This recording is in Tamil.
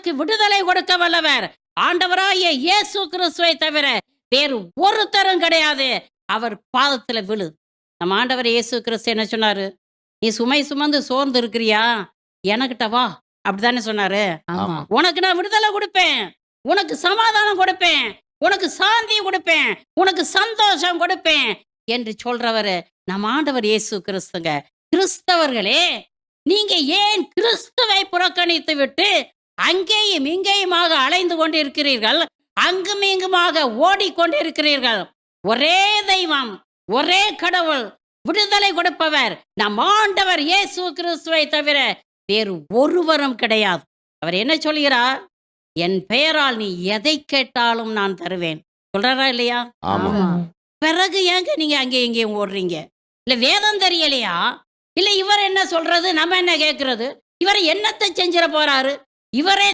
உனக்கு விடுதலை கொடுக்க வல்லவர் ஆண்டவராகிய இயேசு கிறிஸ்துவை தவிர வேறு ஒருத்தரும் கிடையாது. அவர் பாதத்துல விழு. நம்ம ஆண்டவர் இயேசு கிறிஸ்து என்ன சொன்னாரு? நீ சுமை சுமந்து சோர்ந்து இருக்கிறியா? எனக்கிட்ட வா. அப்படித்தானே சொன்னாரு. ஆமா. உனக்கு நான் விடுதலை கொடுப்பேன். உனக்கு சமாதானம் கொடுப்பேன். உனக்கு சாந்தி கொடுப்பேன். உனக்கு சந்தோஷம் கொடுப்பேன் என்று சொல்றவரு நம்ம ஆண்டவர் இயேசு கிறிஸ்துங்க. கிறிஸ்தவர்களே, நீங்க ஏன் கிறிஸ்துவை புறக்கணித்து விட்டு அங்கேயும் இங்கேயுமாக அலைந்து கொண்டிருக்கிறீர்கள்? அங்கும் இங்குமாக ஓடிக்கொண்டிருக்கிறீர்கள். ஒரே தெய்வம், ஒரே கடவுள், விடுதலை கொடுப்பவர் நம் ஆண்டவர் இயேசு கிறிஸ்துவை தவிர வேறு ஒருவரும் கிடையாது. அவர் என்ன சொல்கிறார்? என் பெயரால் நீ எதை கேட்டாலும் நான் தருவேன் சொல்றாரா இல்லையா? ஆமா. ஆமா. பிறகு ஏங்க நீங்க அங்கே இங்கேயும் ஓடுறீங்க? இல்ல வேதம் தெரியலையா? இல்ல இவர் என்ன சொல்றது நம்ம என்ன கேட்கறது? இவர் என்னத்தை செஞ்சிட போறாரு? இவரே